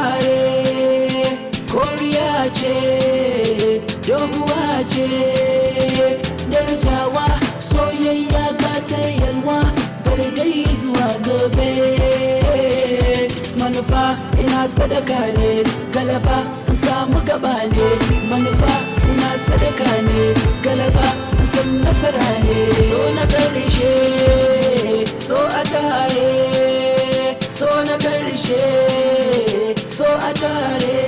tare koriya ce doguwa ce darajawa soyayya ga ta yalwa bar dai zuwa gobe manufa ina sadaka ne galaba in samu gaba ne manufa ina sadaka ne galaba in san nasara ne so na karshe so a tare so na karshe so a tare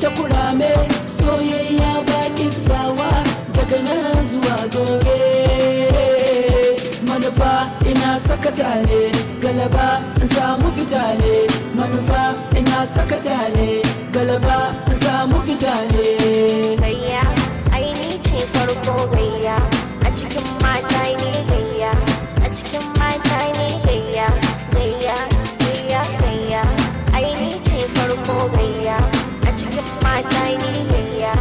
ta kurame soyayya ba kiftawa daga nan zuwa gobe manufa ina sakata ne galaba in samu fita ne manufa ina sakata ne galaba in samu fita ne gayya aini ce farko gayya a cikin mata ne gayya a cikin mata ne gayya gayya gayya gayya aini ce farko gayya a cikin mata ne gayya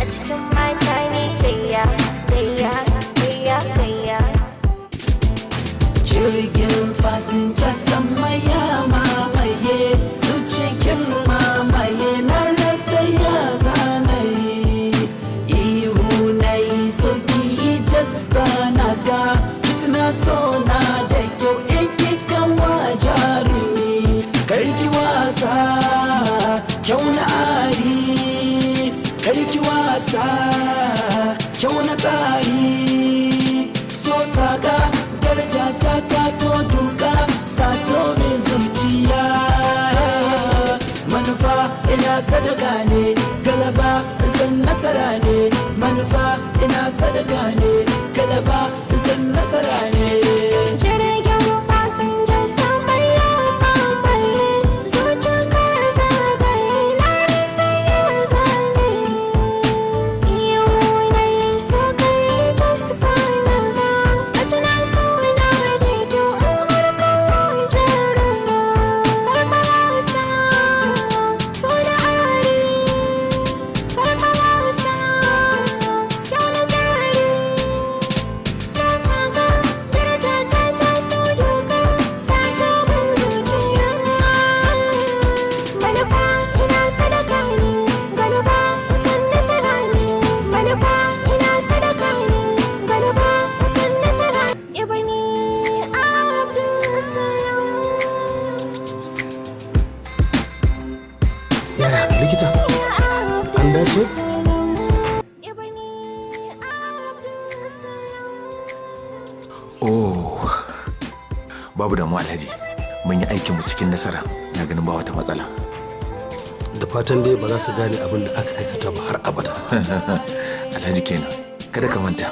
a cikin mata ne gayya gayya gayya gayya jirgin fasinja sama ya mamaye su cikin mamaye na rasa ya zanayi ihu na yi soki jasba na ga fitina so na da kyau in kika wa jarumi karki wasa kyau na ari karki wasa kyau na tsari so saga daraja sata so duka sato mai zuciya manufa ina sadaka ne galaba san nasara ne manufa ina sadaka ne galaba san nasara ne jirgin fasinja sama ya mamaye zuciyar zagaye na rasa ya zane iyo na yi so kai ta su fana ba a tana so na da kyau in har kawai jaruma karka wasa so da ari karka wasa kyau na tsari so saka daraja ta ta so duka sato min zuciya manufa ina sadaka ne galaba san nasara ne manufa ina sadaka ne galaba san nasara ibani abdulsalam Yaya likita an dace? ibani abdulsalam Oh, babu damuwa Alhaji. Mun yi aikinmu cikin nasara. Na ganin ba wata matsala. Da fatan dai ba za su gane abin da aka aikata ba har abada. Alhaji kenan. Kada ka manta.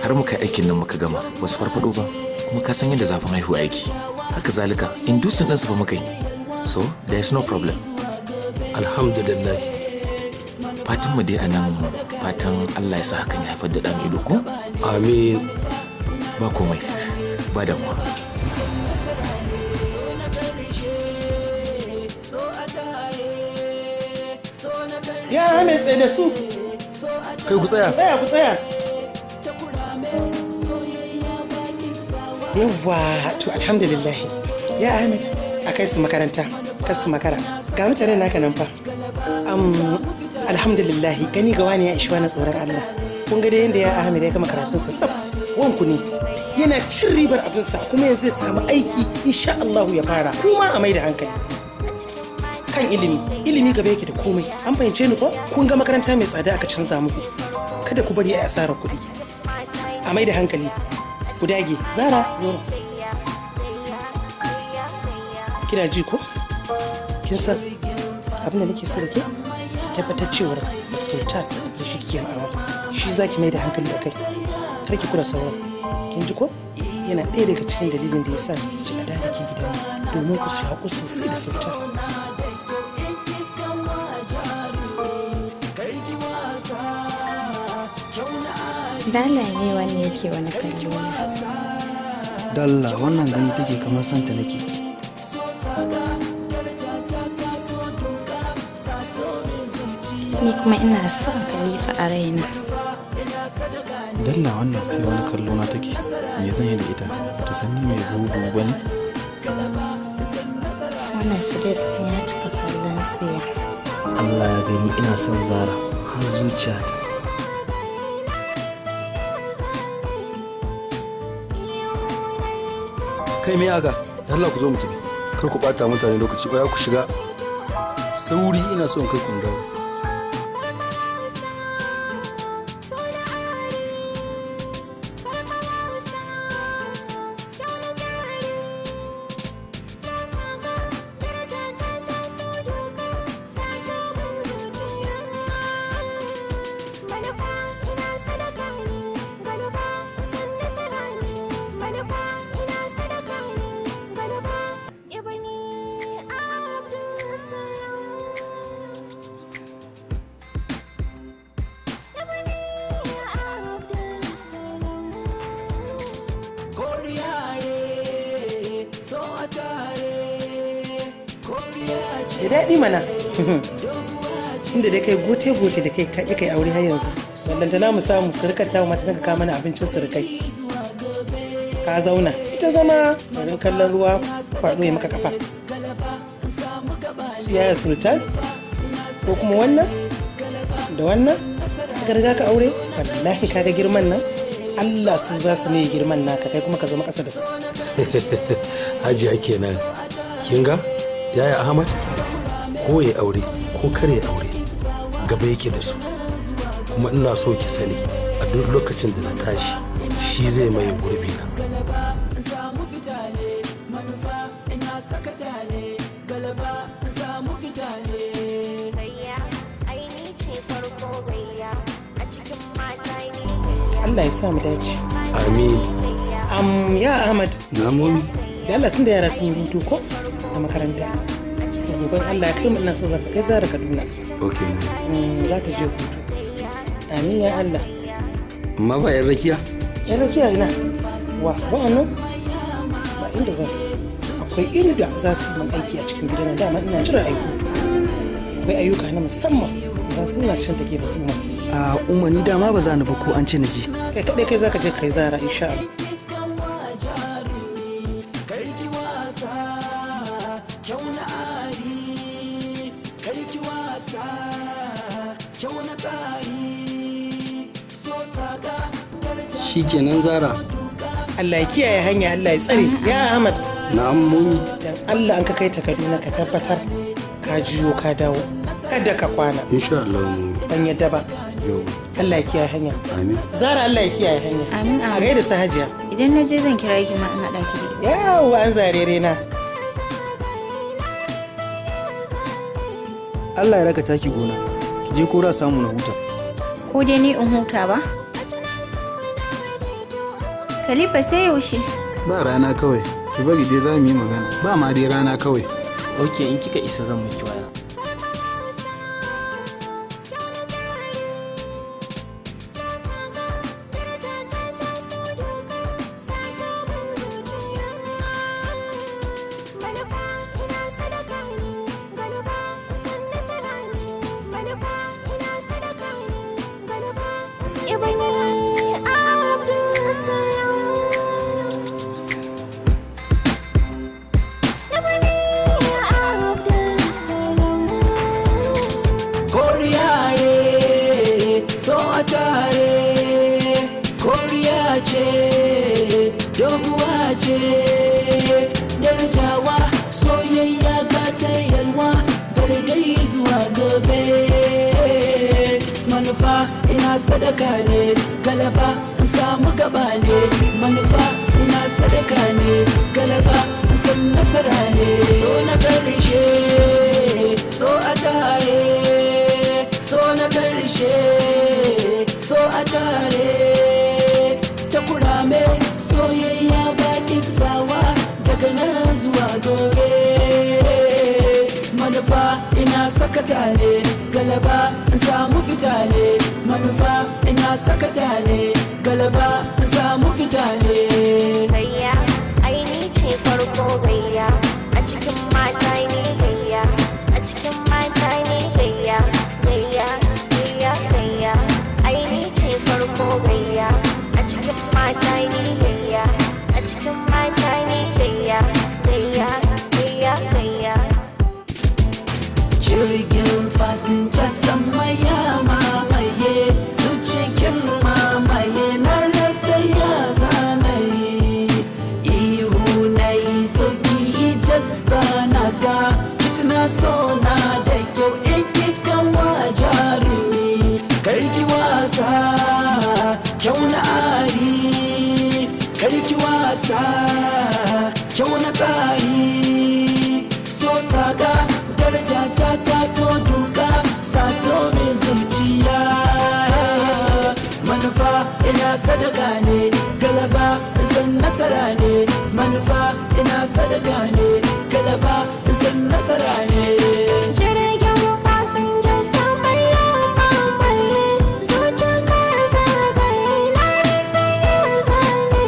Har muka yi aikin nan muka gama. Ba su farfado ba. Kuma ka san yadda zafin haihuwa aiki. Haka zalika, indusin ɗinsu ba muka yi. So, there is no problem. Alhamdulillah. Fatan mu dai a nan fatan Allah ya sa hakan ya haifar da ɗan ido ko? Amin. Ba komai. Ba damuwa. Ya mai tsaye da su. Kai ku tsaya. Tsaya ku tsaya. Yawwa, to alhamdulillah. Ya Ahmed, a kai su makaranta, kar su makara. Ga mutanen naka nan fa. Alhamdulillah, gani ga wani ya ishi wani tsoron Allah. Kun ga dai yadda ya Ahmed ya gama karatunsa tsaf. Wanku ne. Yana cin ribar abinsa kuma yanzu zai samu aiki insha Allah ya fara. Kuma a mai da hankali. Kan ilimi gaba yake da komai. An fahimce ni ko? Kun ga makaranta mai tsada aka canza muku. Kada ku bari a asarar kuɗi. A mai da hankali. Ku dage. Zara, zo. Kina ji ko? Kin san abin da nake so da ke? Tabbatar cewar Sultan da shi kike ma'amala. Shi zaki mai da hankali da kai. Kar ki kula sauran. Kin ji ko? Yana ɗaya daga cikin dalilin da ya sa ki a da ke gidan domin ku su haƙu sosai da Sultan. Dala ne wanne yake wani kallo na. Dalla wannan gani take kamar santa nake. Ni kuma ina son Khalifa a raina. Dalla wannan sai wani kallo na take. Me zan yi da ita? Ta san ni mai bugu bane? wannan stress ɗin ya cika kallon siya. Allah ya gani ina son Zara har zuciyata. Kai me aga? Allah ku zo mu tafi. Kar ku bata mutane lokaci ba ku shiga. Sauri ina so in kai kun dawo. Da daɗi mana. Inda dai kai gote-gote da kai kai aure har yanzu. Wallanta na mu samu surukar mata na ka mana abincin surukai. Ka zauna. Ita zama garin kallon ruwa kwaɗo ya maka kafa. Siyaya Sultan ko kuma wannan da wannan suka riga ka aure wallahi kaga girman nan Allah su za su ne girman naka kai kuma ka zama ƙasa da su. Hajiya kenan. Kin ga yaya Ahmad ko ya aure ko kar ya aure gaba yake da su kuma ina so ki sani a duk lokacin da na tashi shi zai mai gurbi na. Allah ya sa mu dace. Amin. Ya Ahmad. Na momi. Da Allah sun da yara sun yi hutu ko a makaranta. To gobe Allah ya kai mu ina so zaka kai Zara Kaduna. Okay mu. Za ta je hutu. Amin ya Allah. Amma ba yan rakiya? Yan rakiya ina. Wa wa'annan ba inda za su. Akwai inda za su yi aiki a cikin gidan dama ina jira aiki. Akwai ayyuka na musamman za su na shan take musamman. A umarni dama ba za ni ba ko an ce na je. Kai kaɗai kai za ka je kai Zara insha Allah. Shi kenan Zara. Allah ya kiyaye hanya Allah ya tsare ya Ahmad. Na'am momi. Dan Allah an ka kai ta Kaduna ka tabbatar ka jiyo ka dawo kada ka kwana. Insha Allah momi. Ban yadda ba. Yau. Allah ya kiyaye hanya. Amin. Zara Allah ya kiyaye hanya. Amin A gaida sa Hajiya. Idan na je zan kira ki ma in haɗa ki da Yawo an zarere na. Allah ya raka taki gona. Ki je kora samu na huta. ko dai ni in huta ba? Khalifa sai yaushe? Ba rana kawai, ki bari dai za mu yi magana. Ba ma dai rana kawai. Ok, in kika isa zan miki waya. sadaka ne galaba in samu gaba ne manufa ina sadaka ne galaba in san nasara ne so na karshe so a tare so na karshe so a tare ta kurame soyayya ba kiftawa daga nan zuwa gobe manufa ina sakata ne galaba in samu fita ne manufa ina sakata ne galaba in samu fita ne gayya aini ce farko gayya a cikin mata ne gayya a cikin mata ne gayya gayya gayya gayya aini ce farko gayya a cikin mata ne gayya a cikin mata ne gayya gayya gayya gayya jirgin fasinja sama ya mamaye su cikin mamaye na rasa ya zanayi ihu na yi soki jasba na ga kitna so na da kyau in kika wa jarumi karki wasa kyau na ari karki wasa kyau na tsari so saga daraja sata so duka sato mai zuciya manufa ina sadaka ne galaba zan nasara ne manufa ina sadaka ne galaba zan nasara ne Jirgin fasinja sama ya mamaye zuciya zagaye na rasa ya zane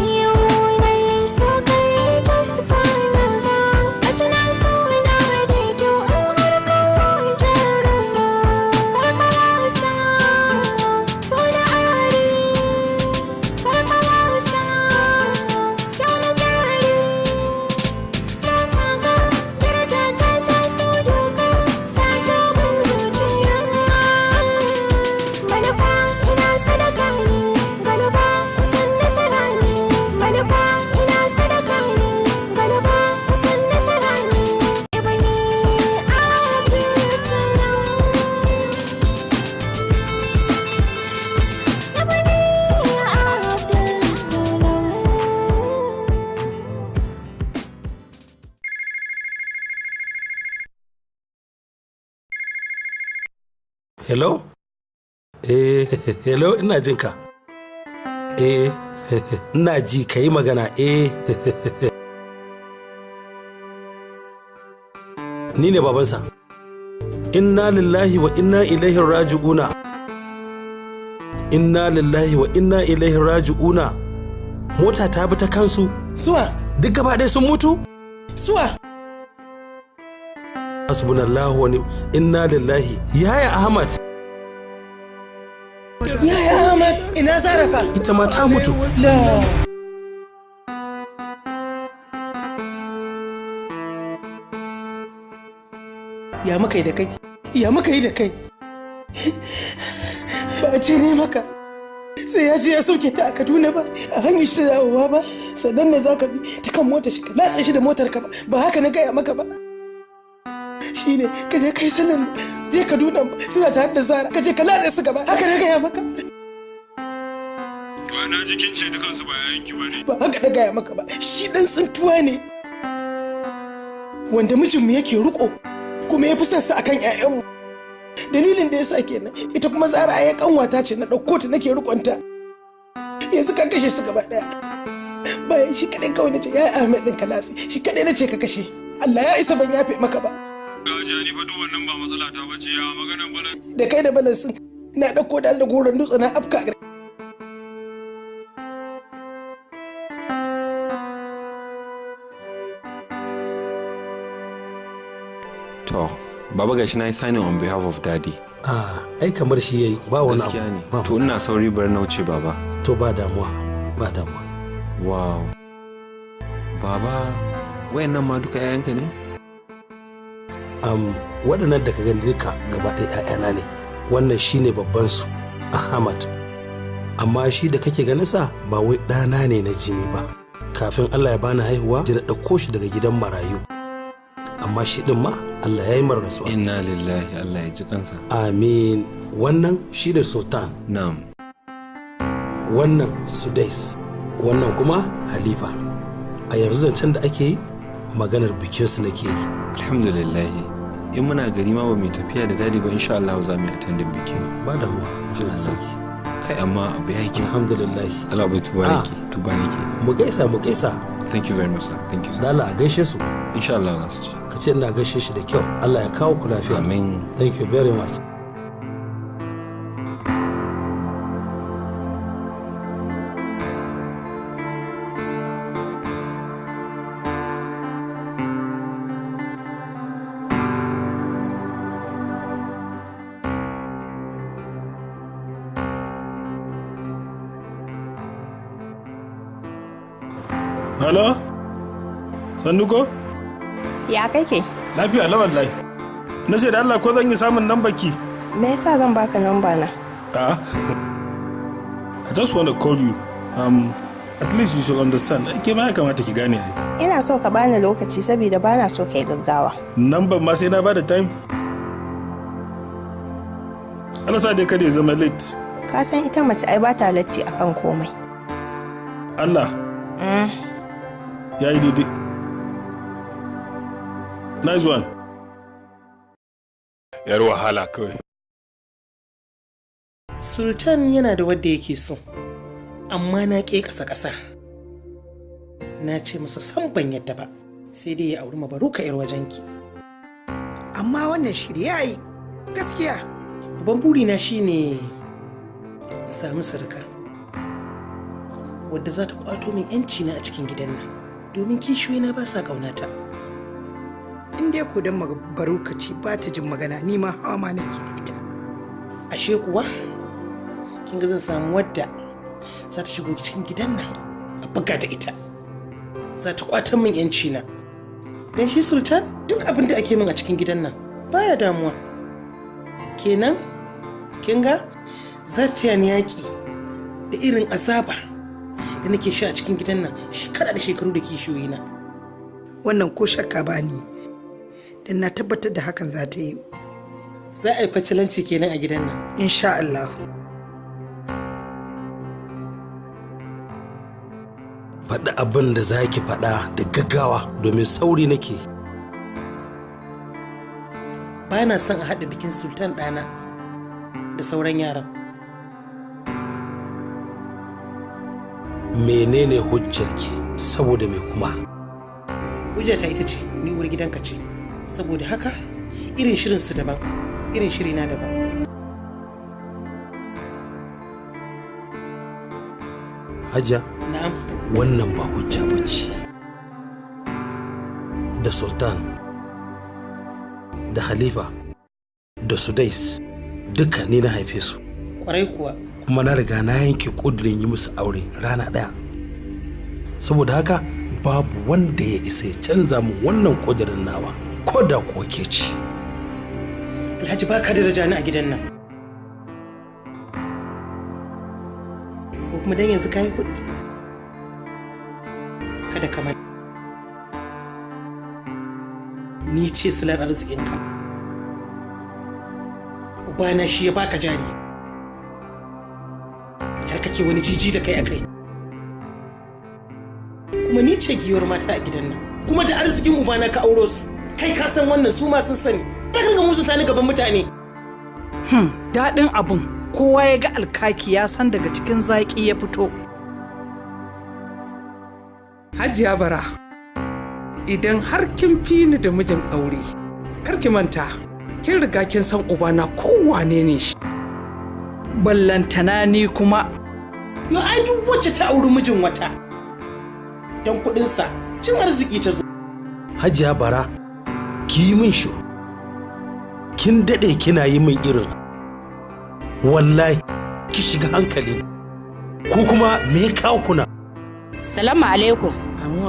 iyo na yi so kai jasba na ga a tuna so na da kyau in har kawo jaruma karka wasa so na ari karka wasa kyau na tsari so saka daraja ta ta so duka sato min zuciya manufa ina sadaka ne galaba san nasara ne manufa ina sadaka ne galaba san nasara ne ibani abdulsalam ibani abdulsalam. Hello? Hello, ina jin ka. Ina ji ka yi magana. Ni ne babansa. Inna lillahi wa inna ilaihi raji'una. Inna lillahi wa inna ilaihi raji'una. Mota ta bi ta kansu. Suwa? Duk gaba ɗaya sun mutu? Suwa? Hasbunallahu wa inna lillahi. Yaya Ahmad? Yaya Ahmad ina Zarafa? Ita ma ta mutu. La. Ya muka yi da kai? Ya muka yi da kai? Ba ce ne maka. Sai ya je ya sauke ta a Kaduna ba, a hanyar shi ta dawowa ba, sannan ne za ka bi ta kan motar shi ka latsa shi da motar ka ba, ba haka na gaya maka ba. Shi ne ka je kai sanin je Kaduna suna tare da Zara, ka je ka latsa su gaba, haka na gaya maka. To ana jikin ce dukansu ba yayanki ba ne. Ba haka na gaya maka ba, shi dan tsintuwa ne. Wanda mijinmu yake riko kuma ya fi son sa akan 'ya'yanmu. Dalilin da yasa kenan ita kuma Zara ya kanwata ce na ɗauko ta nake rikonta. Yanzu ka kashe su gaba ɗaya. Bayan shi kaɗai kawai nace ya yi Ahmed ɗin Kalasi, shi kaɗai nace ka kashe. Allah ya isa ban yafe maka ba. Gajiya ni fa duk wannan ba matsala ta bace ya maganar balan. Da kai da balansin na ɗauko da Allah goron dutse na afka a To, baba gashi na yi signing on behalf of daddy. Ai kamar shi yayi ba wani abu. Gaskiya ne. To ina sauri bar na wuce baba. To ba damuwa, ba damuwa. Wow. Baba, wayannan ma duka yayanka ne? Waɗannan da ka gani duka gaba ɗaya ‘ya'yana ne. Wannan shine babban su, Ahmad. Amma shi da kake ganin sa ba wai ɗana ne na jini ba. Kafin Allah ya bani haihuwa, sai na ɗauko shi daga gidan marayu. Amma shi ɗin ma Allah ya yi mar rasuwa. Inna lillahi, Allah ya ji kansa. Amin. Wannan shi da Sultan. Na'am. Wannan Sudais. Wannan kuma Halifa. A yanzu zancen da ake yi maganar bikinsu nake yi. Alhamdulillahi. In muna gari ma ba mai tafiya da dadi ba insha Allah za mu yi attendin bikin. Ba da mu. Allah sarki. Kai amma abu ya yi. Alhamdulillahi. Allah bai tubarake. Tubarake. Mu gaisa mu gaisa. Thank you very much sir. Thank you sir. Allah a gaishe su. Insha Allah za su ci. Ka ce ina gaishe shi da kyau. Allah ya kawo ku lafiya. Amin. Thank you very much. Halo? Sannu ko? Ya kake? Lafiya la wallahi. Na ce da Allah ko zan yi samun number ki? Me yasa zan baka namba na? I just want to call you. At least you should understand. Ke ma ya kamata ki gane ai. Ina so ka bani lokaci saboda bana so kai gaggawa. Number ma sai na bada time. Allah sa dai kada ya zama late. Ka san ita mace ai ba ta latti akan komai. Allah. Ya yi daidai. Nice one. Yar wahala kawai. Sultan yana da wadda yake so, amma na ƙe ƙasa-ƙasa. Na ce masa san ban yadda ba, sai dai ya auri Mabaruka 'yar wajenki. Amma wannan shirya yi, gaskiya. Babban burina shine in sami sarka, wadda za ta kwato min 'yanci na a cikin gidan nan, domin kishiyoyina ba sa ƙaunata. In dai ko don Mabaruka ce ba ta jin magana, ni ma hawa ma nake da ita. Ashe kuwa? Kin ga zan samu wadda za ta shigo cikin gidan nan a buga da ita, za ta kwatan min yanci na. Dan shi Sultan duk abin da ake min a cikin gidan nan baya damuwa. Kenan kin ga za ta yani yaki da irin azaba da nake sha a cikin gidan nan shekara da shekaru da kishiyoyi na. Wannan ko shakka ba ni, dan na tabbatar da hakan za ta yi. Za a yi facilanci kenan a gidan nan insha Allah. Faɗi abin da za ki faɗa da gaggawa domin sauri nake. Ba na son a haɗa bikin Sultan ɗana da sauran yaran. Menene hujjarki? Saboda me kuma? Hujjata ita ce ni uwar gidanka ce, saboda haka irin shirin su daban, irin shirina daban. Hajiya? Na'am. Wannan ba hujja ba ce. Da Sultan, da Halifa, da Sudais, duka ni na haife su. Kwarai kuwa. Kuma na riga na yanke ƙudurin yi musu aure rana ɗaya. Saboda haka babu wanda ya isa ya canza min wannan ƙudurin nawa, ko da kuwa ke ci. Alhaji ba ka daraja ni a gidan nan. Ko kuma dan yanzu ka yi kuɗi? Kada ka mani. Ni ce silar arzikinka. Ubana shi ya baka jari. Har kake wani jiji da kai a kai. Kuma ni ce giwar mata a gidan nan. Kuma da arzikin ubana ka auro su. Kai ka san wannan, su ma sun sani. Dakan ga musu tani gaban mutane. Daɗin abun kowa ya ga alkaki ya san daga cikin zaƙi ya fito. Hajiya Bara, idan har kin fi ni da mijin aure, kar ki manta, kin riga kin san ubana kowane ne shi. Ballantana ni kuma. Yo ai duk wacce ta auri mijin wata, don kuɗinsa cin arziki ta zo. Hajiya Bara, ki yi min shiru. Kin daɗe kina yi min irin. Wallahi, ki shiga hankali. Ko kuma me ya kawo kuna? Salamu alaikum. Amin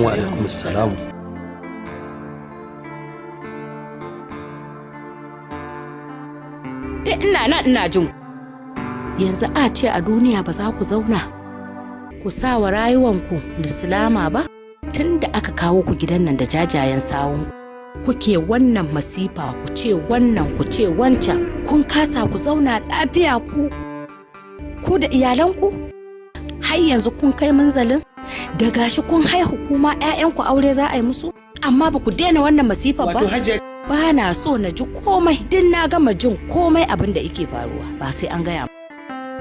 wa alaikum salam. Da ina jin. Yanzu a ce a duniya ba za ku zauna ku sa wa rayuwanku lislama ba? Tunda aka kawo ku gidan nan da jajayen sawun kuke wannan masifa, ku ce wannan ku ce wancan, kun kasa ku zauna lafiya ku da iyalanku? Har yanzu kun kai munzalin da gashi kun haihu kuma 'ya'yanku aure za a yi musu, amma ba ku daina wannan masifa ba? Ba na so na ji komai, din na gama jin komai abin da yake faruwa, ba sai an gaya.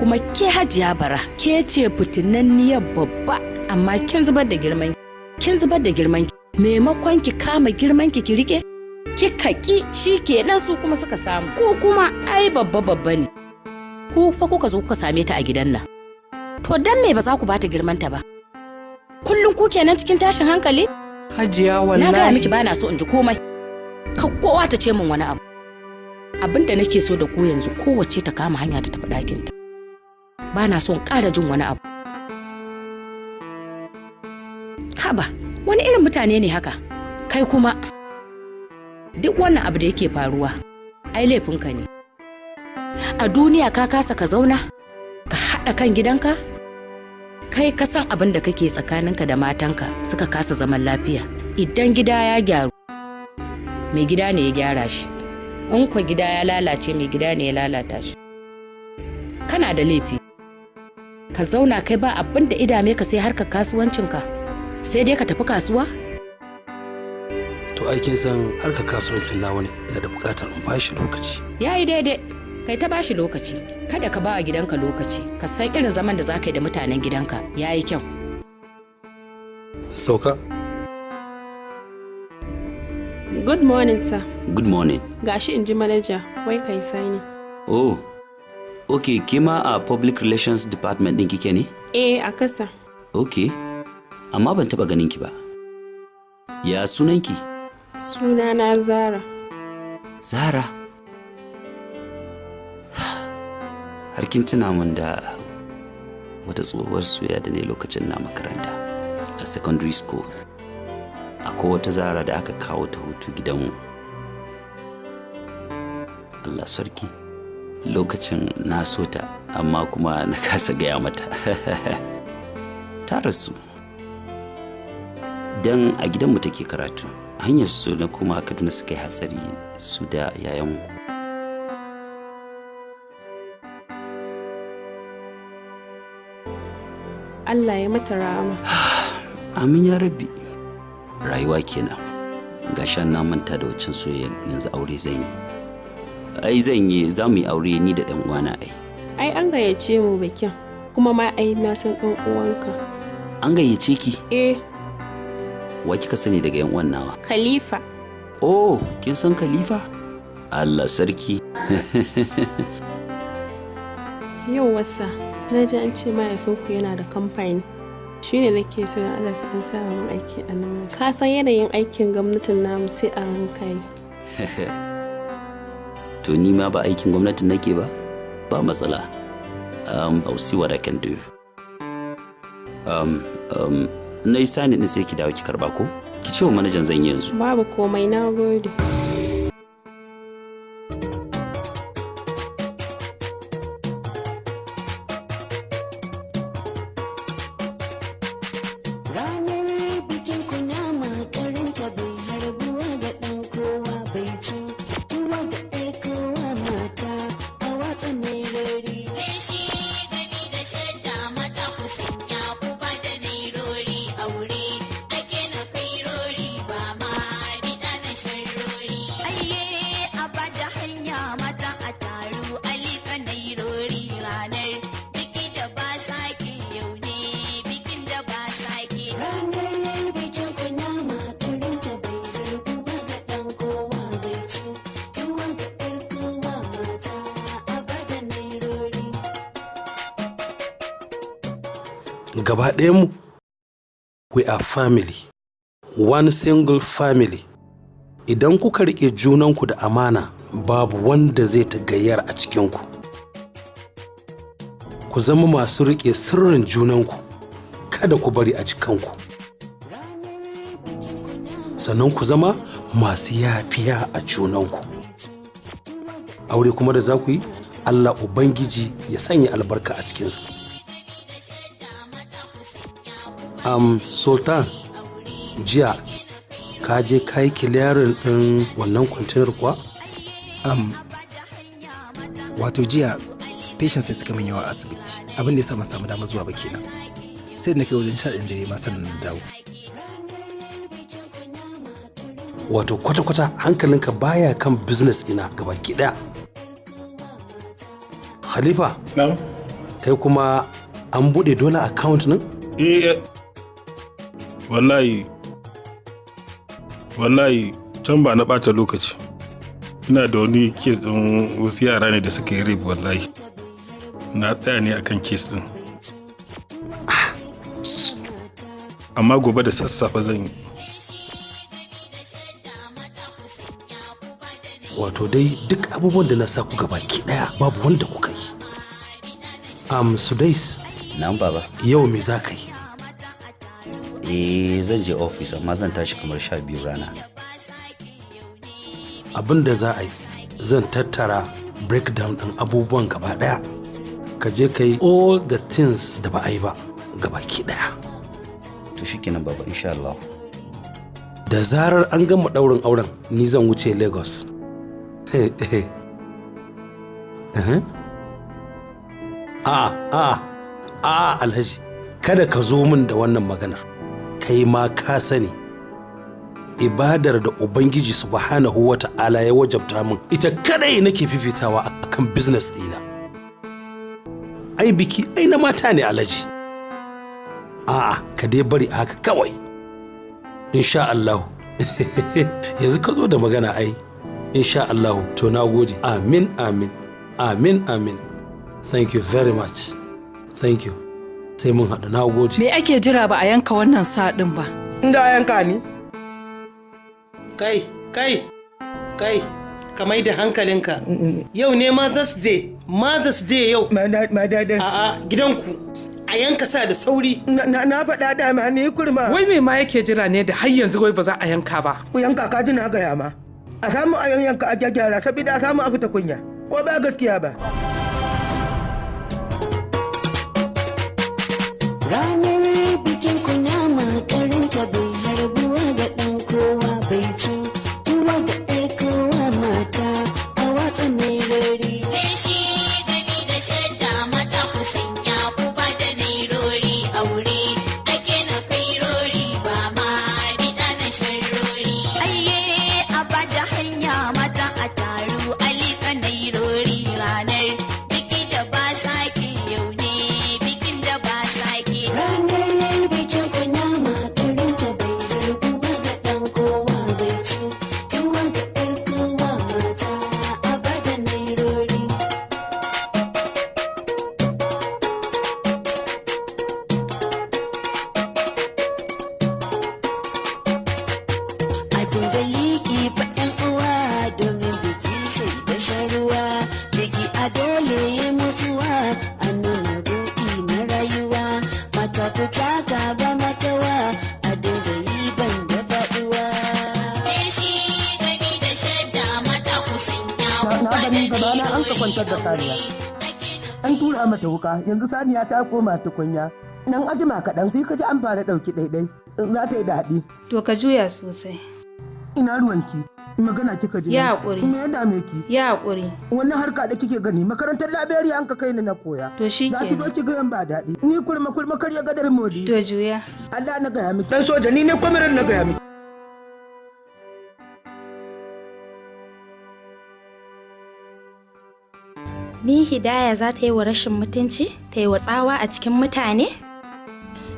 Kuma ke Hajiya Bara, ke ce fitinanniyar babba, amma kin zubar da girman, maimakon ki kama girman ki rike, kika ki, shi kenan su kuma suka samu. Ko kuma ai babba ne, ku fa kuka zo kuka same ta a gidan nan. To dan me ba za ku bata girmanta ba? Kullum ku kenan cikin tashin hankali? Hajiya wallahi. Na gaya miki ba na so in ji komai. Ka kowa ta ce min wani abu. Abin da nake so da ku yanzu, kowace ta kama hanya ta tafi ɗakinta. Ba na son ƙara jin wani abu. Haba, wani irin mutane ne haka? Kai kuma duk wannan abu da yake faruwa ai laifinka ne. A duniya ka kasa ka zauna ka haɗa kan gidanka? Kai ka san abin da kake tsakaninka da matanka suka kasa zaman lafiya. Idan gida ya gyaru, mai gida ne ya gyara shi. In kwa gida ya lalace, mai gida ne ya lalata shi. Kana da laifi. Ka zauna kai ba abin da idame ka sai harkar kasuwancinka. Sai dai ka tafi kasuwa? To aikin san harkar kasuwancin nawa ne, yana da buƙatar in bashi lokaci. Yayi daidai. Kai ta bashi lokaci. Kada ka ba wa gidanka lokaci. Ka san irin zaman da za ka yi da mutanen gidanka. Yayi kyau. Sauka. Good morning, sir. Good morning. Gashi in ji manager, wai kai sani. Oh, okay, kima a public relations department ɗin kike ne? A kasa. Okay, amma ban taɓa ganin ki ba. Ya sunanki? Sunana Zara. Zara? Har kin tuna mun da wata tsohuwar soyayya da ne lokacin na makaranta a secondary school. Akwai wata Zara da aka kawo ta hutu gidanmu. Allah sarki, lokacin na so ta amma kuma na kasa gaya mata. Ta rasu. Dan a gidanmu take karatu. Hanyar su na kuma Kaduna suka yi hatsari su da yayanmu. Allah ya mata rahama. Amin ya rabbi. Rayuwa kenan. Gashan na manta da waccan soyayya, yanzu aure zan yi. Ai zan yi, za mu yi aure ni da ɗan uwana ai. Ai an gayyace mu bikin, kuma ma ai na san ɗan uwanka. An gayyace ki? Wa kika sani daga yan uwan nawa? Khalifa. Oh, kin san Khalifa? Allah sarki. Yau wasa, na ji an ce mahaifinku yana da kamfani. Shi ne nake so na Allah kaɗan sa mun aiki a nan. Ka san yanayin aikin gwamnatin namu sai a hankali. To ni ma ba aikin gwamnatin nake ba? Ba matsala. I'll see what I can do. Na yi sani ɗin sai ki dawo ki karba ko? Ki ce wa manajan zan yi yanzu. Babu komai, na gode. Gaba ɗayanmu, we are family, one single family. Idan kuka riƙe junanku da amana, babu wanda zai ta gayyar a cikinku. Ku zama masu riƙe sirrin junanku, kada ku bari a jikanku. Sannan ku zama masu yafiya a junanku. Aure kuma da za ku yi, Allah Ubangiji ya sanya albarka a cikinsa. Sultan, jiya ka je ka yi kiliyarin ɗin wannan kwantenar kuwa? Wato jiya patient sai suka min yawa a asibiti, abin da ya sa ban samu dama zuwa ba kenan. Sai na kai wajen 11 dare ma sannan na dawo. Wato kwata-kwata hankalinka baya kan business ina gabaki ɗaya. Khalifa, kai kuma an buɗe dollar account nan? wallahi can ba na ɓata lokaci. Ina da wani kes ɗin wasu yara ne da suka yi rape wallahi. Na tsaya ne akan kes ɗin. Amma gobe da sassafe zan yi. Wato dai duk abubuwan da na sa ku gabaki ɗaya babu wanda kuka yi. Sudais. Nan baba. Yau me za ka yi? Zan je ofis amma zan tashi kamar 12 rana. abin da za a yi zan tattara breakdown ɗin abubuwan gaba ɗaya ka je ka yi all the things da ba a yi ba gaba ki ɗaya. To shikenan baba insha Allah. Da zarar an gama ɗaurin auren ni zan wuce Lagos. Alhaji kada ka zo min da wannan maganar. Kai ma ka sani ibadar da Ubangiji subhanahu wa ta'ala ya wajabta min ita kadai nake fifitawa akan business ɗina. Ai biki ai na mata ne Alhaji. Ka dai bari haka kawai. Insha Allah. Yanzu ka zo da magana ai. Insha Allah. To na gode. Amin amin. Amin amin. Thank you very much. Thank you. Sai mun haɗu, na gode. Me ake jira ba a yanka wannan saɗin ba? Inda a yanka ni? Kai, ka mai da hankalinka. Yau ne Mother's Day yau. A'a, gidanku. A yanka sa da sauri. Na faɗa da ma ni kurma. Wai me ma yake jira ne da har yanzu wai ba za a yanka ba? Ku yanka ka ji na gaya ma. A samu a yanka a gyara saboda a samu a fita kunya. Ko ba gaskiya ba? Ranar bikin kunama karinta bai harbuwa ga ɗan kowa bai ci tuwa ga ƴar kowa mata a watsa mai rori. Leshi gami da shadda mata ku sanya ku ba da nairori aure ake na kai rori ba ma bida na sharrori. Ayye a ba da hanya mata a taru alika nairori ranar biki da ba sake yau ne bikin da ba sake. Ranar bikin kunama karinta bai harbuwa ga ɗan kowa bai ci tuwa ga ƴar kowa mata a ba da nairori. A dinga liƙi fa ƴan uwa domin biki sai da sharuwa biki a dole mutuwa a nuna ruɗi na rayuwa mata ku taka ba matawa a dinga yi ban da faɗuwa. Leshi gami da shadda mata ku sanya ku Na ba da gani gaba na an ka nairori kwantar da saniya. An tura mata wuka yanzu saniya ta koma tukunya. Nan ajima kaɗan sai ka ji an fara ɗauki ɗaiɗai. Za ta yi daɗi. To ka juya sosai. Ina ruwanki. Magana kika ji. Ya haƙuri. Me ya dame ki? Ya haƙuri. Wannan harka da kike gani makarantar Liberia an ka kai ni na koya. To shi Za ki zo ki ga yan ba daɗi. Ni kurma kar ya gadar modi. To juya. Allah na gaya miki. Dan soja ni ne kwamiran na gaya miki. Ni Hidaya za ta yi wa rashin mutunci? Ta yi wa tsawa a cikin mutane?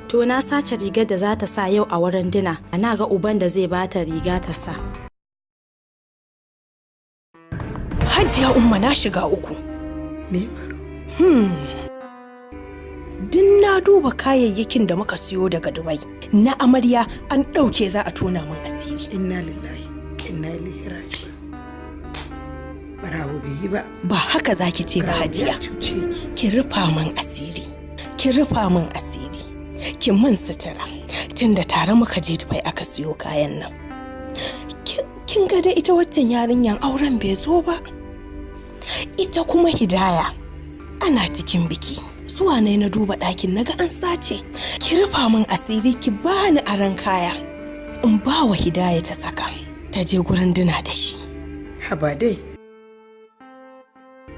To na sace rigar da za ta sa yau a wurin dina. Ana ga uban da zai bata riga ta sa. Hajiya Umma na shiga uku. Me Din na duba kayayyakin da muka siyo daga Dubai. Na amarya an ɗauke za a tona min asiri. Inna lillahi inna ilaihi raji'un. Barawo bai yi ba. Ba haka zaki ce ba Hajiya. Ki rufa min asiri. Ki rufa min asiri. Ki min sutura. Tunda tare muka je Dubai aka siyo kayan nan. Kin ga da ita waccan yarinyan auren bai zo ba. Ita kuma Hidaya ana cikin biki. Zuwa ne na duba ɗakin naga an sace. Ki rufa min asiri ki bani aran kaya. In ba wa Hidaya ta saka. Ta je gurin dina da shi. Haba dai.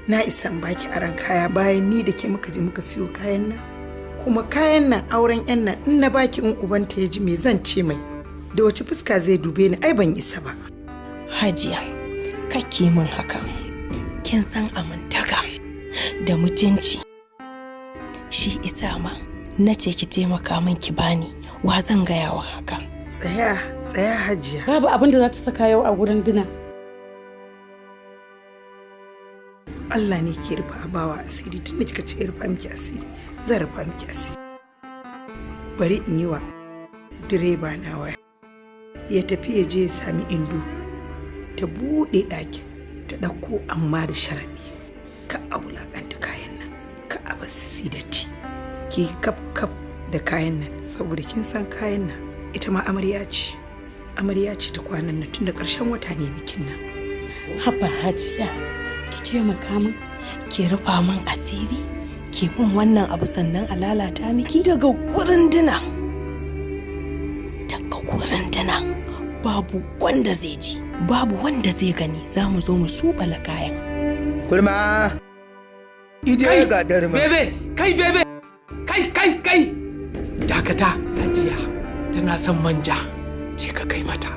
Na isa in baki aran kaya bayan ni da ke muka je muka siyo kayan nan. Kuma kayan nan auren yan nan in na baki in ubanta ya ji me zan ce mai. Da wace fuska zai dube ni ai ban isa ba. Hajiya, kake min haka. Kin san amintaka da mutunci. Shi isa ma na ce ki taimaka min ki bani wa zan gaya wa haka. Tsaya Hajiya. Babu abin da za ta saka yau a gurin dina. Allah ne ke rufa abawa asiri tun da kika ce rufa miki asiri zan rufa miki asiri. Bari in yi wa direba na waya ya tafi ya je ya sami Indo ta buɗe ɗakin ta ɗauko amma da sharaɗi ka a wulaƙanta kayan nan ka a basu datti ki kaf da kayan nan saboda kin san kayan nan ita ma amarya ce ta kwanan nan tun da ƙarshen wata ne bikin nan Haba Hajiya, ki taimaka min. Ki rufa min asiri, ki mun wannan abu sannan a lalata miki daga gurin dina. Daga gurin dina. Babu wanda zai ji, babu wanda zai gani, za mu zo mu subala kayan. Kurma! Idiya ga darma. Bebe! Bebe! Kai! Dakata, Hajiya tana son manja, ce ka kai mata.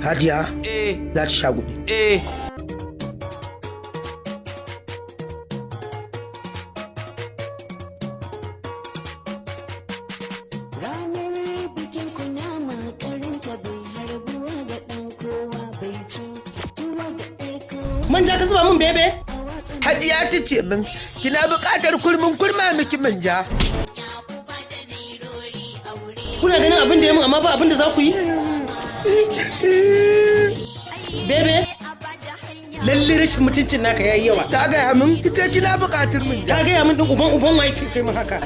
Hajiya? Za ta sha gudu. Manja ka zuba mun bebe? Hajiya ta ce min kina buƙatar kurma miki manja. Kuna ganin abin da ya mun amma ba abin da za ku yi? Bebe? Lalle rashin mutuncin naka yayi yawa. Ta gaya min ita kina buƙatar manja. Ta gaya min din uban waye ce kai mun haka.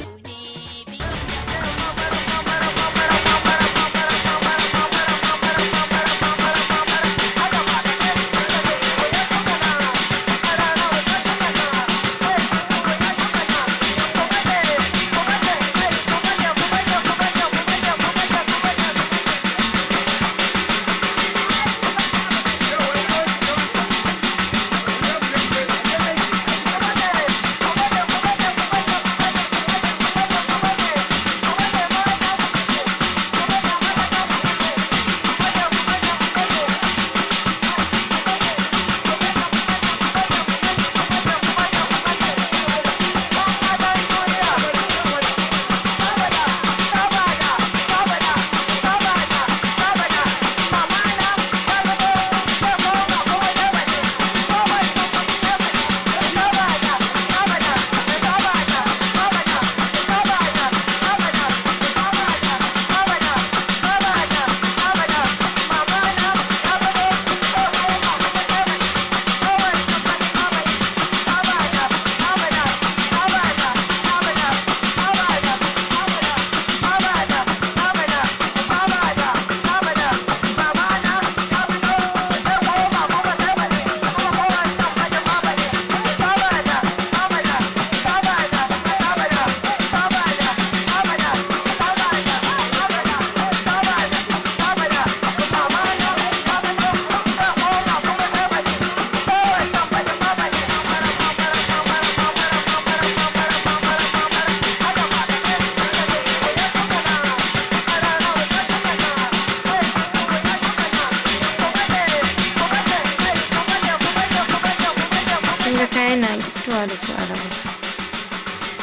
da su a raba.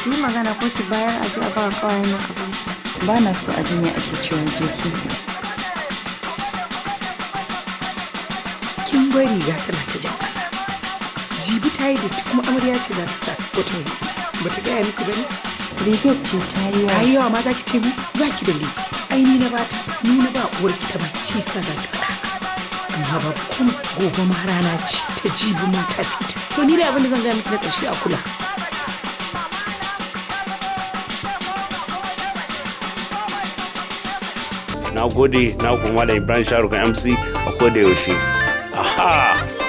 Yi magana ko ki bayar a ji a ba Kawayan nan abinsu. Ba na so a jinya ake ciwon jiki. Kin bari riga tana ta jan ƙasa. Jibi ta yi da kuma amarya ce za ta sa wata mai. Ba ta gaya miki ba ne? Rigar ce ta yi yawa. Ta yi yawa ma za ki ce mu ba ki da laifi. Ai ni na bata, ni na ba uwarki ta baki shi sa za ki faɗa. Amma ba kuma gobe ma rana ce ta jibi ma ta fita. To ni da abin da zan gaya miki na ƙarshe a kula. Na gode na kuma da Ibrahim Sharuka MC a koda yaushe. Aha!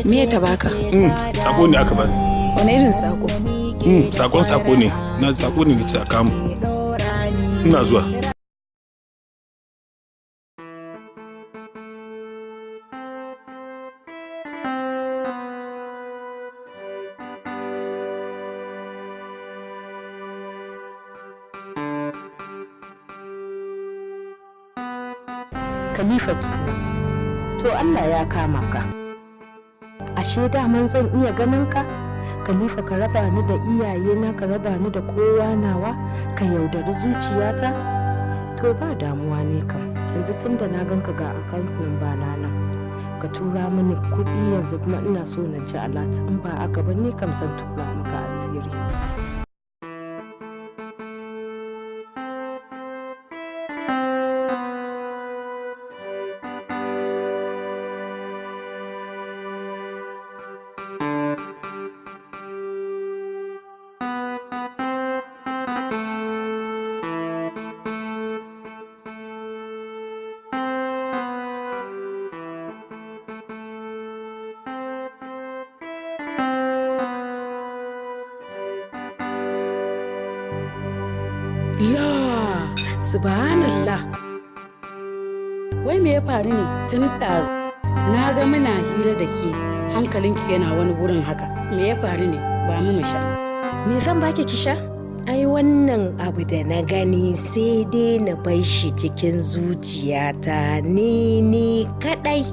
Me ta baka? Sako ne aka bani. Wani irin sako? Sako ne. Na sako ne da aka mu. Ina zuwa. Khalifa, to Allah ya kama ka. Ashe daman zan iya ganin ka? Khalifa, ka raba ni da iyayena, ka raba ni da kowa nawa, ka yaudari zuciyata? To ba damuwa ne kam. Yanzu tunda na ganka ga account number na nan. Ka tura mini kuɗi yanzu kuma ina so na ci alat. In ba a gaban ni kam zan tura maka asiri. La, subhanallah. Wai me ya faru ne tun ɗazu? Na ga muna hira da ke hankalinki yana wani wurin haka. Me ya faru ne? Ba mu sha. Me zan baki ki sha? Ai wannan abu da na gani sai dai na bar shi cikin zuciyata ni kadai.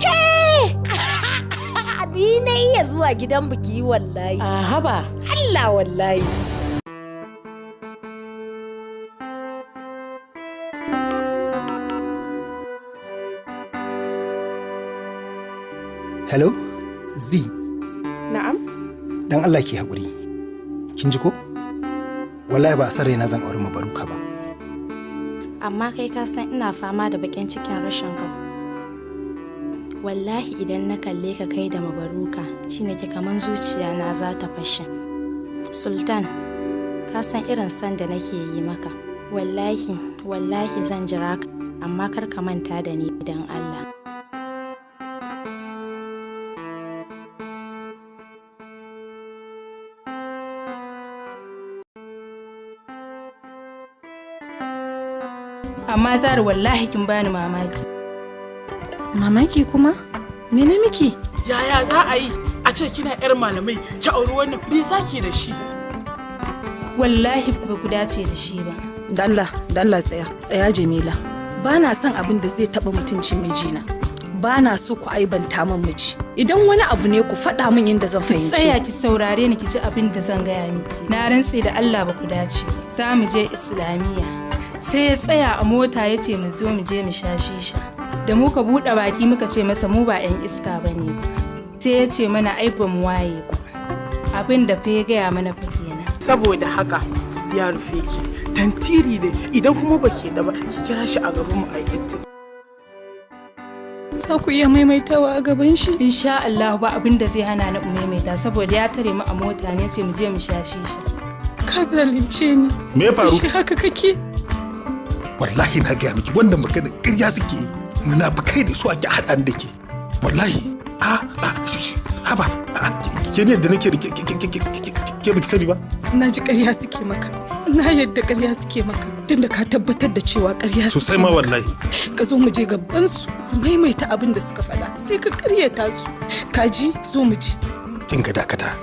Ke! Ni na iya zuwa gidan biki wallahi. A haba. Allah wallahi. Hello? Z. Na'am? Dan Allah ki haƙuri. Kin ji ko? Wallahi ba a san raina zan auri mabaruka ba. Amma kai ka san ina fama da bakin cikin rashin ka. Wallahi idan na kalle ka kai da mabaruka, ci nake kaman zuciya na za ta fashe. Sultan, ka san irin san da nake yi maka. Wallahi zan jira ka, amma kar ka manta da ni dan Allah. Amma Zara wallahi kin bani mamaki. Mamaki kuma? Mene miki? Yaya za a yi a ce kina yar malamai ki auri wannan me zaki da shi? Wallahi ba ku dace da shi ba. Dalla tsaya Jamila. Ba na son abin da zai taba mutuncin mijina. Ba na so ku aibanta min miji. Idan wani abu ne ku faɗa min yadda zan fahimci. Tsaya ki saurare ni ki ji abin da zan gaya miki. Na rantse da Allah ba ku dace. Za mu je Islamiyya. Sai ya tsaya a mota ya ce mu zo mu je mu sha shisha. Da muka buɗe baki muka ce masa mu ba 'yan iska ba ne. Sai ya ce mana ai ba mu waye ba. Abin da fa ya gaya mana fa kenan. Saboda haka ya rufe ki. Tantiri ne idan kuma ba ke da ba ki kira shi a gaban mu a yi. Za ku iya maimaitawa a gaban shi? Insha Allah ba abin da zai hana ni maimaita saboda ya tare mu a mota ne ce mu je mu sha shisha. Ka zalunce ni. Me ya faru? Shi haka kake? Wallahi na gaya miki wannan magana ƙarya suke yi. Munafukai ne su ake haɗan da ke. Wallahi. Haba. Ke ne da nake ke baki sani ba? Na ji ƙarya suke maka. Na yadda ƙarya suke maka. Tunda ka tabbatar da cewa ƙarya suke. Sosai ma wallahi. Ka zo mu je gaban su maimaita abin da suka faɗa. Sai ka ƙaryata su. Ka ji zo mu ji. Kin ga dakata.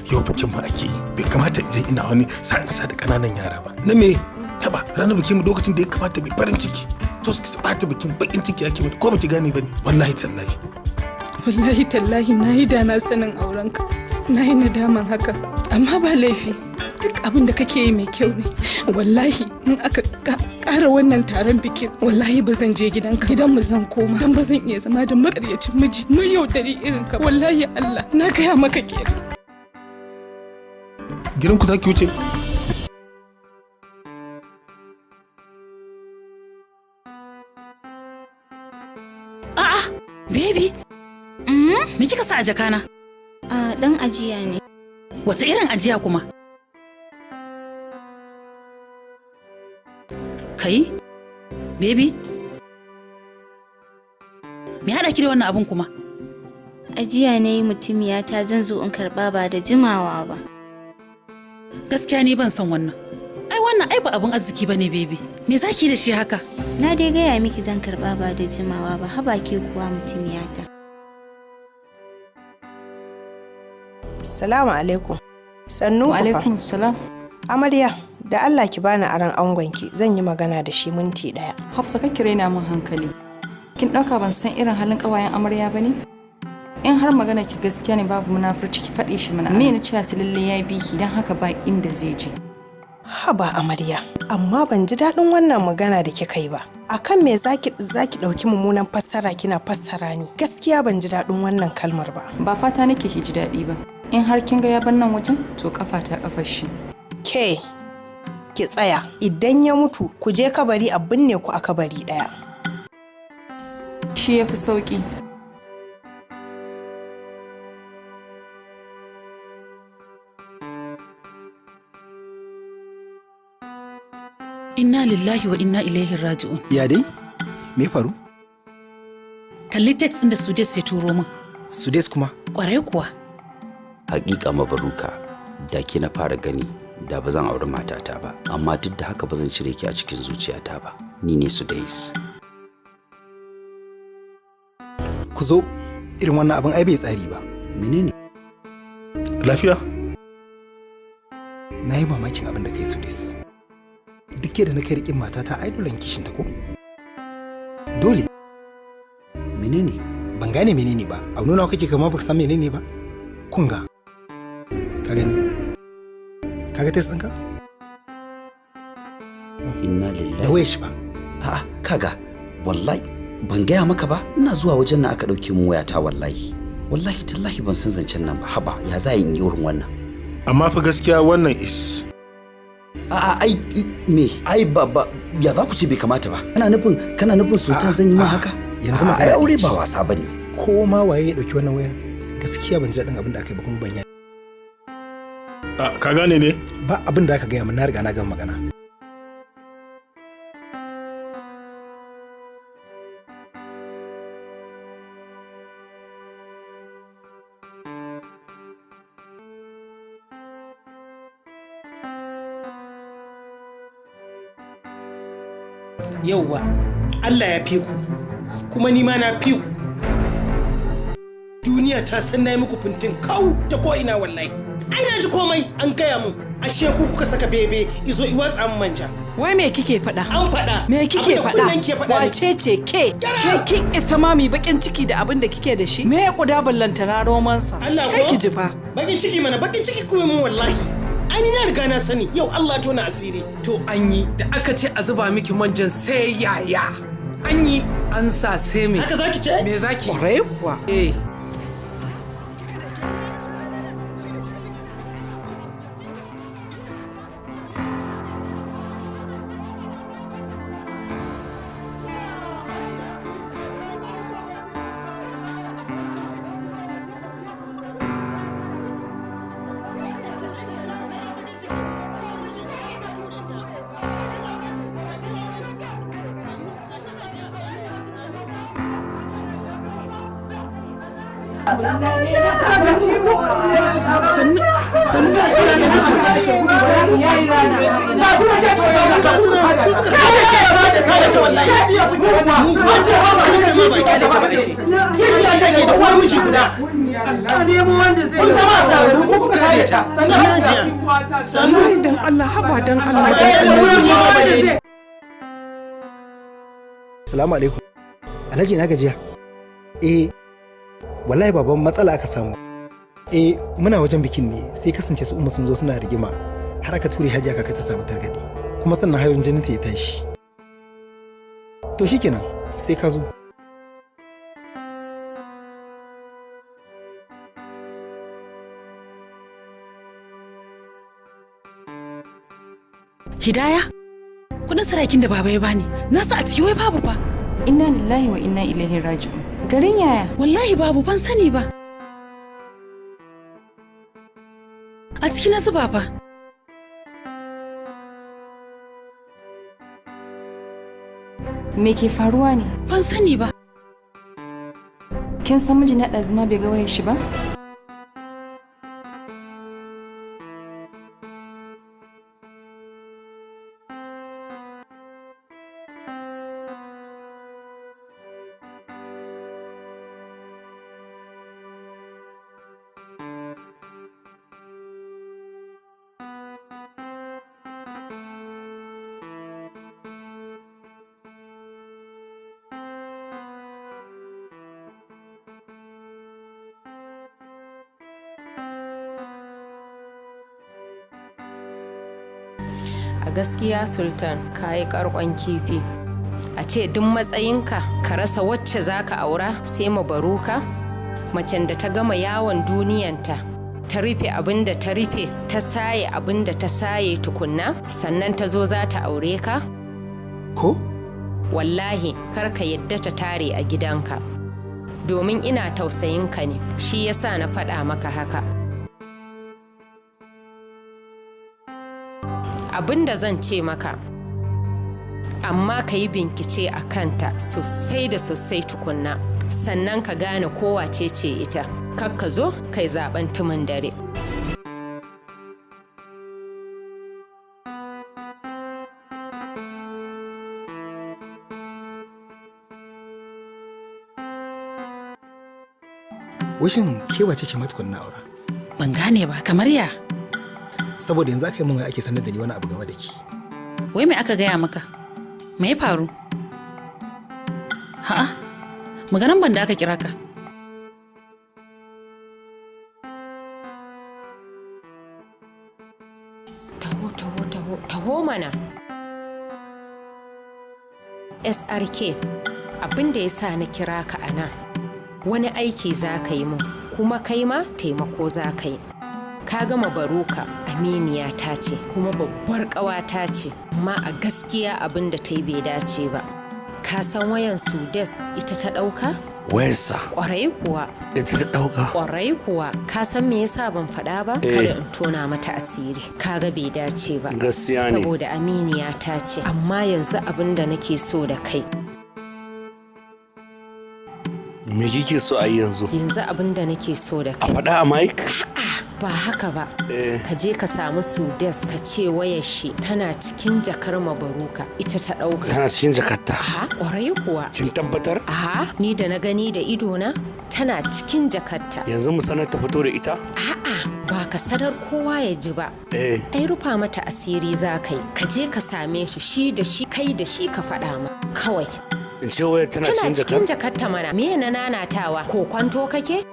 Yau bikin mu ake yi. Bai kamata in je ina wani sa'insa da ƙananan yara ba. Na me? Taba ranar bikin mu lokacin da ya kamata mai farin ciki. To su bata bikin bakin ciki ake mata ko baki gane bane. Wallahi tallahi na yi da na sanin aurenka. Na yi nadaman haka. Amma ba laifi. Duk abin da kake yi mai kyau ne. Wallahi in aka ƙara wannan taron bikin wallahi ba zan je gidanka. Gidanmu zan koma. Dan ba zan iya zama da makaryacin miji mai yaudari irin ka. Wallahi Allah na gaya maka kenan. Gidanku za ki wuce? Baby, me kika sa a jakana? Dan ajiya ne. Wace irin ajiya kuma? Kai? Baby? Me haɗa ki da wannan abun kuma? Ajiya na yi mutumiyata zan zo in karɓa ba da jimawa ba. Gaskiya ne ban san wannan. Ai wannan ai ba abin arziki bane baby. Me zaki da shi haka? Na dai gaya miki zan karɓa ba da jimawa ba, haba ke kuwa mutumiyata. Assalamu alaikum. Sannu ku fa. Wa alaikum salam. Amarya, da Allah ki bani aron angonki, zan yi magana da shi minti ɗaya. Hafsa kake raina min hankali. Kin ɗauka ban san irin halin ƙawayen amarya ba ne? In har magana ki gaskiya ne babu munafurci ki faɗi shi mana. Me na cewa su lalle ya bi ki don haka ba inda zai je. Haba amarya, amma ban ji daɗin wannan magana da kika yi ba. Akan me zaki ɗauki mummunan fassara kina fassara ni? Gaskiya ban ji daɗin wannan kalmar ba. Ba fata nake ki ji daɗi ba. In har kin ga ya bar nan wajen to kafa ta kafar shi. Ke ki tsaya, idan ya mutu ku je kabari a binne ku a kabari ɗaya. Shi yafi sauki. Inna lillahi wa inna ilaihi raji'un. Ya dai? Me faru? Kalli text ɗin da Sudes ya turo min. Sudes kuma? Ƙwarai kuwa. Hakika mabaruka, da ke na fara gani da ba zan auri matata ba, amma duk da haka ba zan cire ki a cikin zuciyata ba. Ni ne Sudes. Ku zo, irin wannan abin ai bai tsari ba. Menene? Lafiya? Na yi mamakin abin da kai Sudes. Duk da na kai riƙin matata ai dole kishin ta ko? Dole. Menene? Ban gane menene ba. A nuna kake kama baka san menene ba? Kunga. Ka gani? Kaga test ɗinka? Inna lillahi. Da waye shi ba. A'a, kaga, wallahi ban gaya maka ba. Ina zuwa wajen nan aka ɗauke min wayata wallahi. Wallahi tallahi ban san zancen nan ba. Haba, ya za in yi wurin wannan. Amma fa gaskiya wannan is. A'a, ai me? Ai ba ya za ku ce bai kamata ba. Kana nufin sultan zan yi min haka? Yanzu magana aure ba wasa bane. Ko ma waye ya ɗauki wannan wayar? Gaskiya ban ji daɗin abin da aka yi ba kuma ban yi. Ka gane ne? Ba abin da aka gaya min, na riga na gama magana. Yauwa, Allah ya fi ku, kuma ni ma na fi ku. Duniya ta san na yi muku fintin kau ta ko'ina wallahi. Ai na ji komai an gaya mun. Ashe ku kuka saka bebe izo iwatsa an manja. Wai me kike faɗa? An faɗa. Me kike faɗa? Wace ce ke? Ke kin isa ma mi bakin ciki da abin da kike da shi? Me ya kuda ballanta na romansa? Allah ko? Ke ki ji fa. Bakin ciki mana, bakin ciki kuma mun wallahi. Ai ni na riga na sani, yau Allah tona asiri. To an yi da aka ce a zuba miki manjan sai yaya. An yi an sa sai me. Haka zaki ce? Me zaki? Kwarai kuwa. Eh. Assalamu alaikum. Alhaji na gajiya. Wallahi baban matsala aka samu. Muna wajen bikin ne sai kasance su umma sun zo suna rigima har aka ture hajiya kaka ta samu targadi kuma sannan hayon jinin ta ya tashi. To shikenan sai ka zo. Hidaya? Kudin sadakin da baba ya bani, nasa a ciki wai babu ba. Inna lillahi wa inna ilaihi raji'un. Garin yaya? Wallahi babu, ban sani ba. A ciki na zuba fa. Me ke faruwa ne? Ban sani ba. kin san miji na ɗazuma bai ga wayar shi ba? A gaskiya Sultan ka yi karkon kifi. A ce duk matsayinka ka rasa wacce za ka aura sai mabaruka? Macen da ta gama yawon duniyanta, ta rufe abin da ta rufe, ta saye abin da ta saye tukunna, sannan ta zo za ta aure ka? Ko? Wallahi kar ka yadda ta tare a gidanka. Domin ina tausayinka ne, shi yasa na faɗa maka haka. Abin da zan ce maka, amma ka yi bincike a kanta sosai da sosai tukunna, sannan ka gane kowace ce ita. Kar ka zo kai zaben tumin dare. Wishin kewace ce matukunna aura? Ban gane ba, kamar ya? Saboda yanzu aka yi min ake sanar da ni wani abu game da ki. Wai me aka gaya maka? Me ya faru? Ha'a, maganan ban da aka kira ka. Taho mana. SRK, abin da ya sa na kira ka a nan, wani aiki za ka yi mun, kuma kai ma taimako za ka yi. Ka gama baruka, aminiya ta ce, kuma babbar ƙawata ce, amma a gaskiya abin da ta yi bai dace ba. Ka san wayan Sudes ita ta ɗauka? Wayarsa? Ƙwarai kuwa. Ita ta ɗauka? Ƙwarai kuwa. Ka san me yasa ban faɗa ba? Kada in tona mata asiri. Kaga bai dace ba. Gaskiya ne. Saboda aminiya ta ce, amma yanzu abin da nake so da kai. Me kike so a yi yanzu? Yanzu abin da nake so da kai. A faɗa a mic? Ba haka ba. Ka je ka samu Sudes ka ce wayar shi tana cikin jakar mabaruka, ita ta ɗauka. Tana cikin jakarta? Aha, ƙwarai kuwa. Kin tabbatar? Aha, ni da na gani da idona tana cikin jakarta. Yanzu mu sanar ta fito da ita? A'a, ba ka sanar kowa ya ji ba. Ai rufa mata asiri za ka yi. Ka je ka same shi da shi kai da shi ka faɗa ma. Kawai. In ce wayar tana cikin jakarta? Tana cikin jakarta mana. Me na nanatawa? Ko kwanto kake?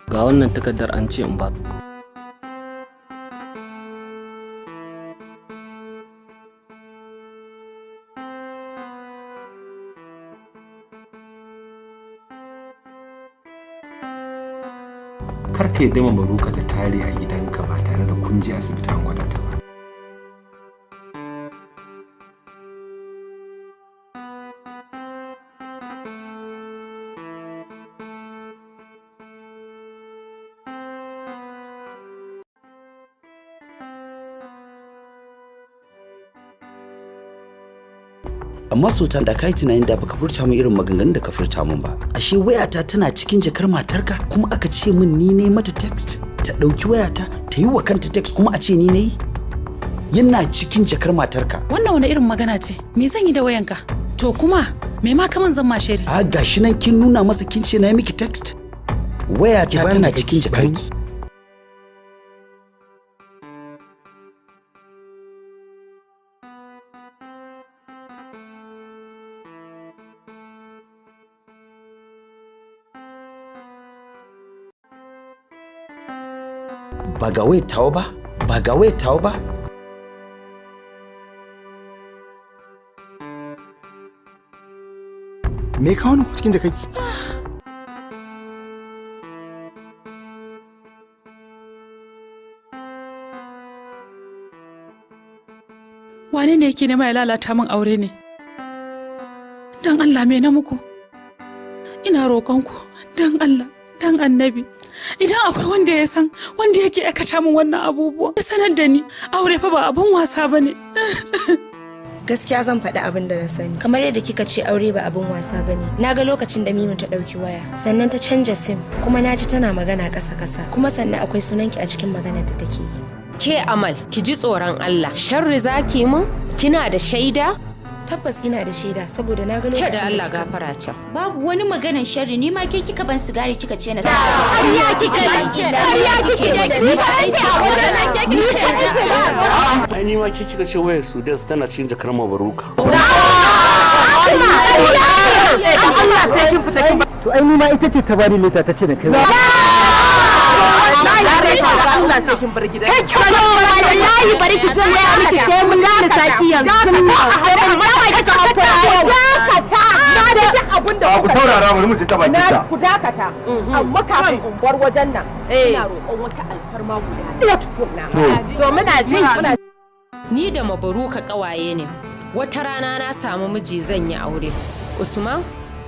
Ga wannan takardar an ce in ba. Kar ka yadda mabaruka ta tare a gidanka ba tare da kun je asibiti an gwada ta ba. Amma Sultan da kai tunanin da baka furta min irin maganganun da ka furta min ba. Ashe wayata tana cikin jakar matarka kuma aka ce min ni ne mata text. Ta dauki wayata ta yi wa kanta text kuma a ce ni ne? Yana cikin jakar matarka. Wannan wani irin magana ce? Me zan yi da wayanka? To kuma me ma kaman zan ma shari? A gashi nan kin nuna masa kin ce na yi miki text. Wayata tana cikin jakarki. Ba ga wayar tawa ba? Ba ga wayar tawa ba? Me ka wani cikin jakaki? Wane ne yake nema ya lalata min aure ne? Dan Allah me na muku? Ina roƙonku dan Allah, dan Annabi. Idan akwai wanda ya san wanda yake aikata min wannan abubuwa, ya sanar da ni. Aure fa ba abun wasa bane. Gaskiya zan faɗi abin da na sani. Kamar yadda kika ce aure ba abin wasa bane. Na ga lokacin da Mimu ta ɗauki waya, sannan ta canja sim, kuma na ji tana magana ƙasa-ƙasa, kuma sannan akwai sunanki a cikin maganar da take yi. Ke Amal, ki ji tsoron Allah. Sharri zaki mun? Kina da shaida? Tabbas ina da shaida saboda na ga lokacin da Allah gafara can. Babu wani maganar sharri, ni ma ke kika ban sigari kika ce na sa. Ƙarya kike yi. Ƙarya kike yi. Ni ba ce a wajen nan ke kike. Ai ni ma ke kika ce wayar Sudes tana cikin jakar Mabaruka. Allah sai kin fita kin. To ai ni ma ita ce ta bani leta ta ce da kai. Allah sai kin bar gidan. Wallahi bari ki je waya miki sai mun lana saki yanzu. Ku saurara bari mu ji ta baki ta. Ku dakata. Amma kafin in bar wajen nan ina roƙon wata alfarma guda ɗaya tukunna. To muna ji. Ni da Mabaruka ƙawaye ne. Wata rana na samu miji zan yi aure. Usman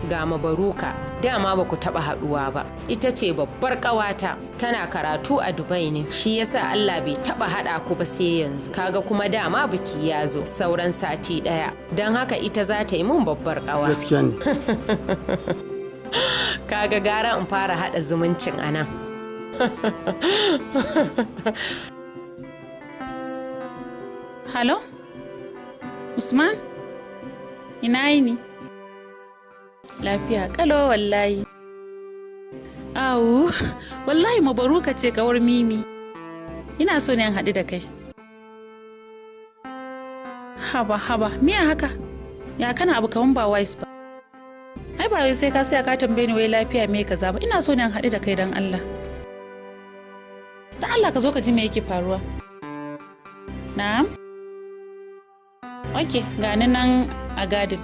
ga Mabaruka dama ba ku taɓa haɗuwa ba. Ita ce babbar ƙawata, tana karatu a Dubai ne. Shi yasa Allah bai taɓa haɗa ku ba sai yanzu. Kaga kuma dama biki ya zo sauran sati ɗaya. Don haka ita za ta yi mun babbar ƙawa. Gaskiya ne. Kaga gara in fara haɗa zumuncin anan. Halo? Usman? Ina yini? Lafiya kalo wallahi. Awu, wallahi Mabaruka ce kawar Mimi. Ina so ne an haɗu da kai. Haba, miya haka? Ya kana abu kaman ba wise ba. Ai ba wai sai ka sai ka tambaye ni wai lafiya me kaza ba. Ina so ne an haɗu da kai dan Allah. Dan Allah ka zo ka ji me yake faruwa. Na'am? Okay, ga nan a gadin.